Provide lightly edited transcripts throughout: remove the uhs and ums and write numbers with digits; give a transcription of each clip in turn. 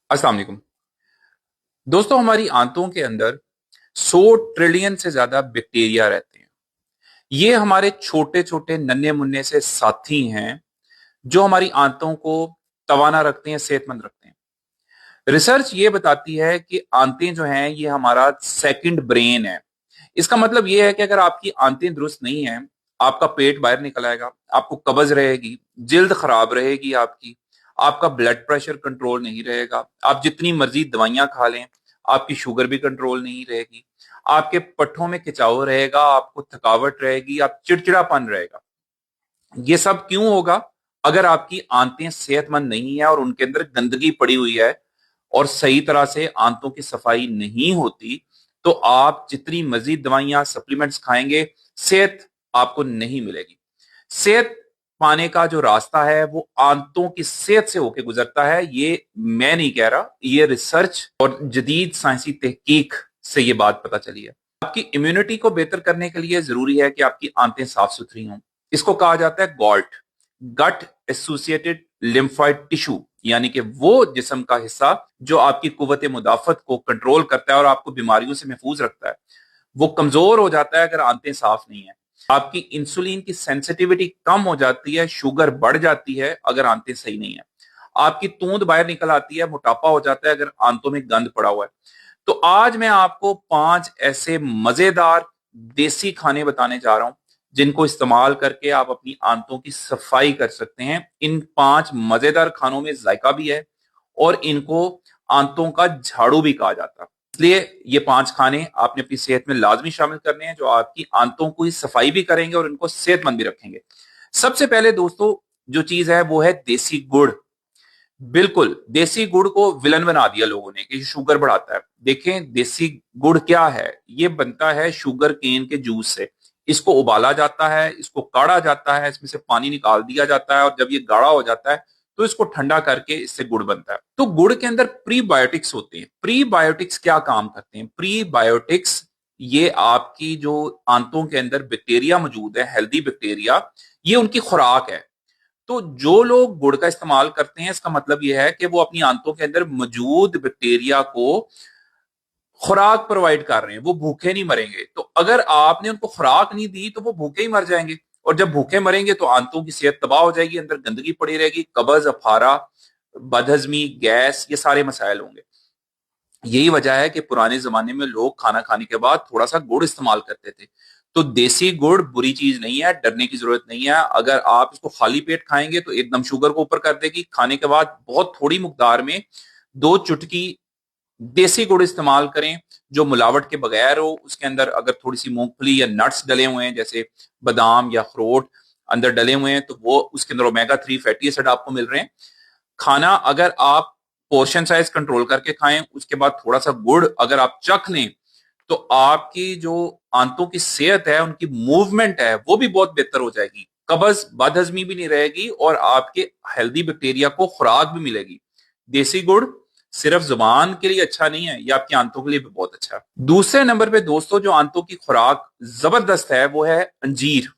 अस्सलाम वालेकुम। दोस्तों, हमारी आंतों के अंदर 100 ट्रिलियन से ज्यादा बैक्टीरिया रहते हैं। ये हमारे छोटे छोटे नन्हे मुन्ने से साथी हैं जो हमारी आंतों को तवाना रखते हैं, सेहतमंद रखते हैं। रिसर्च ये बताती है कि आंतें जो हैं ये हमारा सेकंड ब्रेन है। इसका मतलब ये है कि अगर आपकी आंतें दुरुस्त नहीं है, आपका पेट बाहर निकल आएगा, आपको कब्ज रहेगी, जिल्द खराब रहेगी आपका ब्लड प्रेशर कंट्रोल नहीं रहेगा, आप जितनी मर्जी दवाइयां खा लें आपकी शुगर भी कंट्रोल नहीं रहेगी, आपके पट्ठों में खिंचाव रहेगा, आपको थकावट रहेगी, आप चिड़चिड़ापन रहेगा। ये सब क्यों होगा? अगर आपकी आंतें सेहतमंद नहीं है और उनके अंदर गंदगी पड़ी हुई है और सही तरह से आंतों की सफाई नहीं होती, तो आप जितनी मजीद दवाइयां सप्लीमेंट्स खाएंगे, सेहत आपको नहीं मिलेगी। सेहत पाने का जो रास्ता है वो आंतों की सेहत से होकर गुजरता है। ये मैं नहीं कह रहा, ये रिसर्च और जदीद साइंसी तहकीक से ये बात पता चली है। आपकी इम्यूनिटी को बेहतर करने के लिए जरूरी है कि आपकी आंतें साफ सुथरी हों। इसको कहा जाता है गॉल्ट, गट एसोसिएटेड लिम्फोइड टिश्यू, यानी कि वो जिस्म का हिस्सा जो आपकी कुव्वत मुदाफत को कंट्रोल करता है और आपको बीमारियों से महफूज रखता है। वो कमजोर हो जाता है अगर आंतें साफ नहीं है। आपकी इंसुलिन की सेंसिटिविटी कम हो जाती है, शुगर बढ़ जाती है अगर आंतें सही नहीं है। आपकी तूंद बाहर निकल आती है, मोटापा हो जाता है अगर आंतों में गंद पड़ा हुआ है। तो आज मैं आपको 5 ऐसे मजेदार देसी खाने बताने जा रहा हूं जिनको इस्तेमाल करके आप अपनी आंतों की सफाई कर सकते हैं। इन 5 मजेदार खानों में जायका भी है और इनको आंतों का झाड़ू भी कहा जाता है। इसलिए ये 5 खाने आपने अपनी सेहत में लाजमी शामिल करने हैं जो आपकी आंतों की सफाई भी करेंगे और इनको सेहतमंद भी रखेंगे। सबसे पहले दोस्तों जो चीज है वो है देसी गुड़। बिल्कुल, देसी गुड़ को विलन बना दिया लोगों ने कि शुगर बढ़ाता है। देखें, देसी गुड़ क्या है? ये बनता है शुगर केन के जूस से। इसको उबाला जाता है, इसको काढ़ा जाता है, इसमें से पानी निकाल दिया जाता है और जब ये गाढ़ा हो जाता है तो इसको ठंडा करके इससे गुड़ बनता है। तो गुड़ के अंदर प्रीबायोटिक्स होते हैं। प्रीबायोटिक्स क्या काम करते हैं? प्रीबायोटिक्स ये आपकी जो आंतों के अंदर बैक्टीरिया मौजूद है, हेल्दी बैक्टीरिया, ये उनकी खुराक है। तो जो लोग गुड़ का इस्तेमाल करते हैं इसका मतलब यह है कि वो अपनी आंतों के अंदर मौजूद बैक्टीरिया को खुराक प्रोवाइड कर रहे हैं, वो भूखे नहीं मरेंगे। तो अगर आपने उनको खुराक नहीं दी तो वो भूखे ही मर जाएंगे, और जब भूखे मरेंगे तो आंतों की सेहत तबाह हो जाएगी, अंदर गंदगी पड़ी रहेगी, कब्ज, अफारा, बदहजमी, गैस, ये सारे मसाइल होंगे। यही वजह है कि पुराने जमाने में लोग खाना खाने के बाद थोड़ा सा गुड़ इस्तेमाल करते थे। तो देसी गुड़ बुरी चीज नहीं है, डरने की जरूरत नहीं है। अगर आप इसको खाली पेट खाएंगे तो एकदम शुगर को ऊपर कर देगी। खाने के बाद बहुत थोड़ी मुकदार में 2 चुटकी देसी गुड़ इस्तेमाल करें जो मिलावट के बगैर हो। उसके अंदर अगर थोड़ी सी मूंगफली या नट्स डले हुए हैं, जैसे बादाम या अखरोट अंदर डले हुए हैं, तो वो उसके अंदर ओमेगा 3 फैटी एसिड आपको मिल रहे हैं। खाना अगर आप पोर्शन साइज कंट्रोल करके खाएं, उसके बाद थोड़ा सा गुड़ अगर आप चख लें, तो आपकी जो आंतों की सेहत है, उनकी मूवमेंट है, वो भी बहुत बेहतर हो जाएगी। कब्ज, बदहजमी भी नहीं रहेगी और आपके हेल्दी बैक्टीरिया को खुराक भी मिलेगी। देसी गुड़ सिर्फ जुबान के लिए अच्छा नहीं है, ये आपकी आंतों के लिए भी बहुत अच्छा है। दूसरे नंबर पे दोस्तों जो आंतों की खुराक जबरदस्त है वो है अंजीर।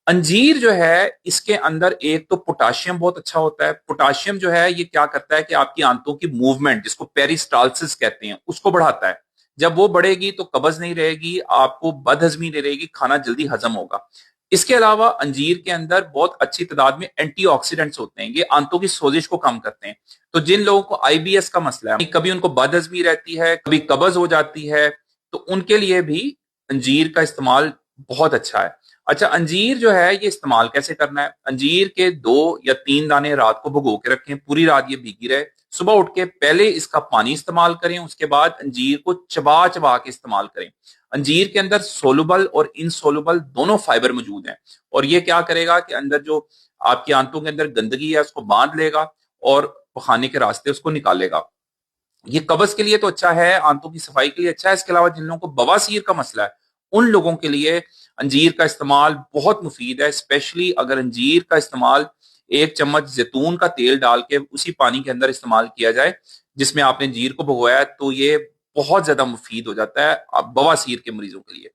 अंजीर जो है इसके अंदर एक तो पोटाशियम बहुत अच्छा होता है। पोटाशियम जो है ये क्या करता है कि आपकी आंतों की मूवमेंट, जिसको पेरिस्टालसिस कहते हैं, उसको बढ़ाता है। जब वो बढ़ेगी तो कब्ज नहीं रहेगी, आपको बदहजमी नहीं रहेगी, खाना जल्दी हजम होगा। इसके अलावा अंजीर के अंदर बहुत अच्छी तादाद में एंटीऑक्सीडेंट्स होते हैं, ये आंतों की सोजिश को कम करते हैं। तो जिन लोगों को आईबीएस का मसला है, कभी उनको बदहजमी रहती है, कभी कब्ज हो जाती है, तो उनके लिए भी अंजीर का इस्तेमाल बहुत अच्छा है। अच्छा, अंजीर जो है ये इस्तेमाल कैसे करना है? अंजीर के 2 या 3 दाने रात को भिगो के रखें, पूरी रात ये भीगी रहे। सुबह उठ के पहले इसका पानी इस्तेमाल करें, उसके बाद अंजीर को चबा चबा के इस्तेमाल करें। अंजीर के अंदर सोलुबल और इनसोलुबल दोनों फाइबर मौजूद हैं, और ये क्या करेगा कि अंदर जो आपकी आंतों के अंदर गंदगी है उसको बांध लेगा और खाने के रास्ते उसको निकालेगा। ये कब्ज के लिए तो अच्छा है, आंतों की सफाई के लिए अच्छा है। इसके अलावा जिन लोगों को बवासीर का मसला है, उन लोगों के लिए अंजीर का इस्तेमाल बहुत मुफीद है। स्पेशली अगर अंजीर का इस्तेमाल 1 चम्मच जैतून का तेल डाल के उसी पानी के अंदर इस्तेमाल किया जाए जिसमें आपने अंजीर को भिगोया है, तो ये बहुत ज्यादा मुफीद हो जाता है बवासीर के मरीजों के लिए।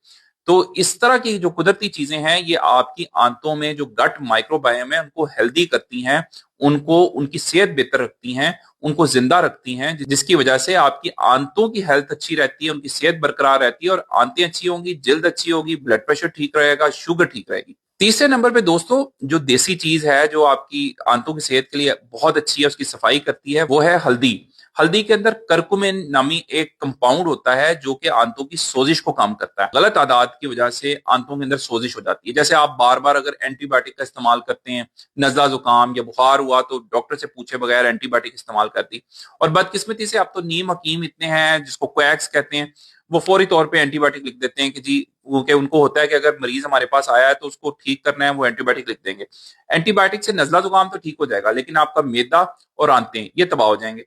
तो इस तरह की जो कुदरती चीजें हैं ये आपकी आंतों में जो गट माइक्रोबायोम है उनको हेल्दी करती हैं उनको उनकी सेहत बेहतर रखती हैं, उनको जिंदा रखती हैं, जिसकी वजह से आपकी आंतों की हेल्थ अच्छी रहती है, उनकी सेहत बरकरार रहती है और आंतें अच्छी होंगी, जल्द अच्छी होगी, ब्लड प्रेशर ठीक रहेगा, शुगर ठीक रहेगी। तीसरे नंबर पे दोस्तों जो देसी चीज है जो आपकी आंतों की सेहत के लिए बहुत अच्छी है, उसकी सफाई करती है, वो है हल्दी। हल्दी के अंदर करकुमिन नामी एक कंपाउंड होता है जो कि आंतों की सोजिश को कम करता है। गलत आदत की वजह से आंतों के अंदर सोजिश हो जाती है। जैसे आप बार बार अगर एंटीबायोटिक का इस्तेमाल करते हैं, नजला जुकाम या बुखार हुआ तो डॉक्टर से पूछे बगैर एंटीबायोटिक इस्तेमाल कर दी, और बदकिस्मती से आप तो नीम हकीम इतने हैं जिसको क्वैक्स कहते हैं, वो फौरी तौर पे एंटीबायोटिक लिख देते हैं कि जी, क्योंकि उनको होता है कि अगर मरीज हमारे पास आया है तो उसको ठीक करना है, वो एंटीबायोटिक लिख देंगे। एंटीबायोटिक से नजला जुकाम तो ठीक हो जाएगा, लेकिन आपका मैदा और आंतें ये तबाह हो जाएंगे।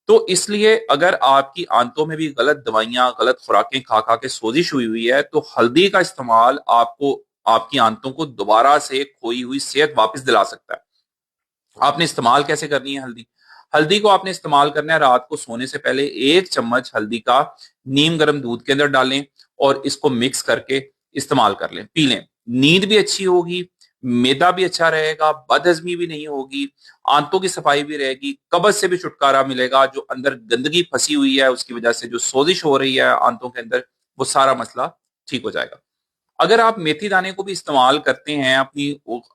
तो इसलिए अगर आपकी आंतों में भी गलत दवाइयां, गलत खुराकें खा खा के सोजिश हुई हुई है, तो हल्दी का इस्तेमाल आपको आपकी आंतों को दोबारा से खोई हुई सेहत वापस दिला सकता है। आपने इस्तेमाल कैसे करनी है हल्दी? हल्दी को आपने इस्तेमाल करना है रात को सोने से पहले 1 चम्मच हल्दी का नीम गर्म दूध के अंदर डालें और इसको मिक्स करके इस्तेमाल कर लें, पी लें। नींद भी अच्छी होगी, मैदा भी अच्छा रहेगा, बदहजमी भी नहीं होगी, आंतों की सफाई भी रहेगी, कब्ज से भी छुटकारा मिलेगा। जो अंदर गंदगी फंसी हुई है उसकी वजह से जो सोजिश हो रही है आंतों के अंदर, वो सारा मसला ठीक हो जाएगा। अगर आप मेथी दाने को भी इस्तेमाल करते हैं अपनी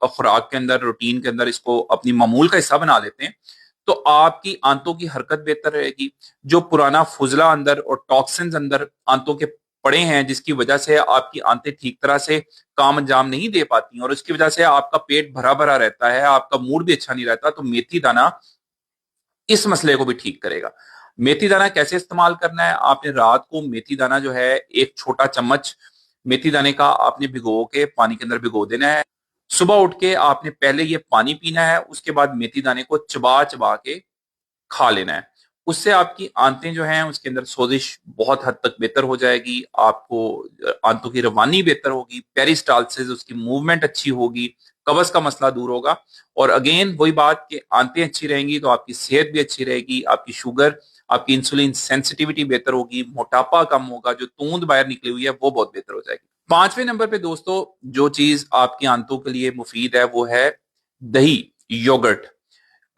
खुराक के अंदर, रूटीन के अंदर, इसको अपनी मामूल का हिस्सा बना लेते हैं, तो आपकी आंतों की हरकत बेहतर रहेगी। जो पुराना फुजला अंदर और टॉक्सिन्स अंदर आंतों के पड़े हैं, जिसकी वजह से आपकी आंतें ठीक तरह से काम अंजाम नहीं दे पाती और उसकी वजह से आपका पेट भरा भरा रहता है, आपका मूड भी अच्छा नहीं रहता, तो मेथी दाना इस मसले को भी ठीक करेगा। मेथी दाना कैसे इस्तेमाल करना है? आपने रात को मेथी दाना जो है 1 छोटा चम्मच मेथी दाने का आपने भिगो के पानी के अंदर भिगो देना है। सुबह उठ के आपने पहले ये पानी पीना है, उसके बाद मेथी दाने को चबा चबा के खा लेना है। उससे आपकी आंतें जो हैं उसके अंदर सोजिश बहुत हद तक बेहतर हो जाएगी, आपको आंतों की रवानी बेहतर होगी, पेरिस्टालसिस उसकी मूवमेंट अच्छी होगी, कब्ज का मसला दूर होगा। और अगेन वही बात कि आंतें अच्छी रहेंगी तो आपकी सेहत भी अच्छी रहेगी, आपकी शुगर, आपकी इंसुलिन सेंसिटिविटी बेहतर होगी, मोटापा कम होगा, जो तूंद बाहर निकली हुई है वो बहुत बेहतर हो जाएगी। पांचवें नंबर पे दोस्तों जो चीज आपकी आंतों के लिए मुफीद है वो है दही, योगर्ट।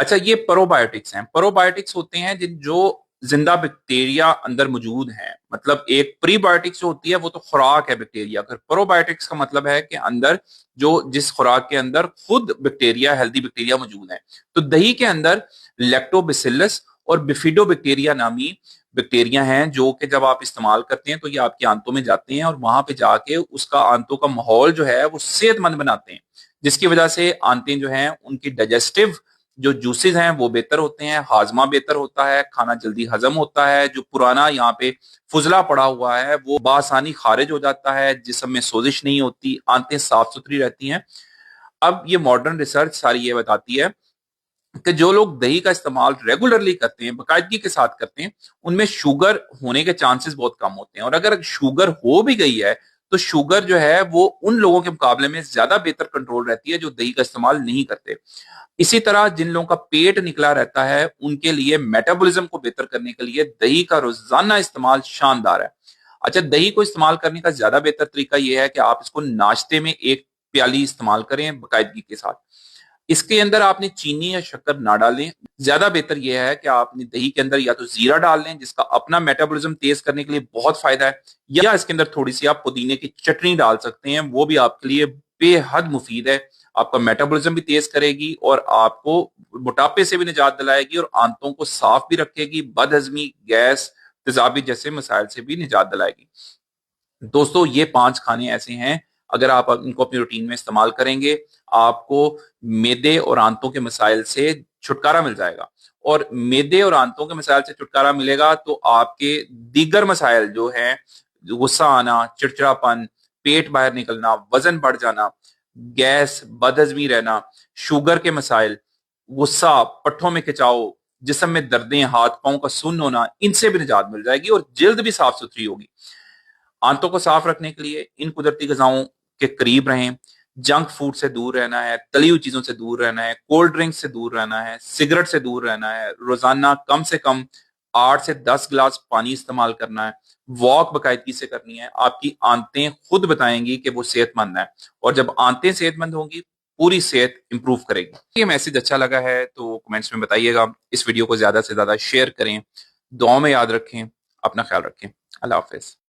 अच्छा, ये प्रोबायोटिक्स हैं। प्रोबायोटिक्स होते हैं जिन जो जिंदा बैक्टीरिया अंदर मौजूद हैं। मतलब एक प्रीबायोटिक्स जो होती है वो तो खुराक है बैक्टीरिया, अगर प्रोबायोटिक्स का मतलब है कि अंदर जो जिस खुराक के अंदर खुद बैक्टीरिया, हेल्दी बैक्टीरिया मौजूद है। तो दही के अंदर लैक्टोबैसिलस और बिफिडोबैक्टीरिया नामी बैक्टीरिया हैं जो कि जब आप इस्तेमाल करते हैं तो ये आपकी आंतों में जाते हैं और वहां पे जाके उसका आंतों का माहौल जो है वो सेहतमंद बनाते हैं, जिसकी वजह से आंतें जो हैं उनकी डाइजेस्टिव जो जूसेस हैं वो बेहतर होते हैं, हाजमा बेहतर होता है, खाना जल्दी हजम होता है, जो पुराना यहाँ पे फुजला पड़ा हुआ है वो बासानी खारिज हो जाता है, जिस्म में सोजिश नहीं होती, आंतें साफ सुथरी रहती हैं। अब ये मॉडर्न रिसर्च सारी ये बताती है कि जो लोग दही का इस्तेमाल रेगुलरली करते हैं, बाकायदगी के साथ करते हैं, उनमें शुगर होने के चांसेस बहुत कम होते हैं। और अगर शुगर हो भी गई है तो शुगर जो है वो उन लोगों के मुकाबले में ज्यादा बेहतर कंट्रोल रहती है जो दही का इस्तेमाल नहीं करते। इसी तरह जिन लोगों का पेट निकला रहता है उनके लिए मेटाबॉलिज्म को बेहतर करने के लिए दही का रोजाना इस्तेमाल शानदार है। अच्छा, दही को इस्तेमाल करने का ज्यादा बेहतर तरीका यह है कि आप इसको नाश्ते में 1 प्याली इस्तेमाल करें बाकायदगी के साथ। इसके अंदर आपने चीनी या शक्कर ना डालें। ज्यादा बेहतर यह है कि आपने दही के अंदर या तो जीरा डाल लें जिसका अपना मेटाबॉलिज्म तेज करने के लिए बहुत फायदा है, या इसके अंदर थोड़ी सी आप पुदीने की चटनी डाल सकते हैं, वो भी आपके लिए बेहद मुफीद है। आपका मेटाबॉलिज्म भी तेज करेगी और आपको मोटापे से भी निजात दिलाएगी और आंतों को साफ भी रखेगी, बदहजमी, गैस, तेजाबी जैसे मसाइल से भी निजात दिलाएगी। दोस्तों ये 5 खाने ऐसे हैं, अगर आप इनको अपनी रूटीन में इस्तेमाल करेंगे आपको मैदे और आंतों के मसाइल से छुटकारा मिल जाएगा। और मैदे और आंतों के मसाइल से छुटकारा मिलेगा तो आपके दीगर मसाइल जो हैं, गुस्सा आना, चिड़चिड़ापन, पेट बाहर निकलना, वजन बढ़ जाना, गैस, बदहजमी रहना, शुगर के मसाइल, गुस्सा, पट्टों में खिंचाव, जिस्म में दर्दें, हाथ पांव का सुन्न होना, इनसे भी निजात मिल जाएगी और जल्द भी साफ सुथरी होगी। आंतों को साफ रखने के लिए इन कुदरती गजाओं के करीब रहें, जंक फूड से दूर रहना है, तली हुई चीजों से दूर रहना है, कोल्ड ड्रिंक से दूर रहना है, सिगरेट से दूर रहना है, रोजाना कम से कम 8 से 10 गिलास पानी इस्तेमाल करना है, वॉक बाकायदगी से करनी है। आपकी आंतें खुद बताएंगी कि वो सेहतमंद है, और जब आंतें सेहतमंद होंगी पूरी सेहत इंप्रूव करेगी। ये मैसेज अच्छा लगा है तो कमेंट्स में बताइएगा। इस वीडियो को ज्यादा से ज्यादा शेयर करें। दुआ में याद रखें। अपना ख्याल रखें। अल्लाह हाफिज।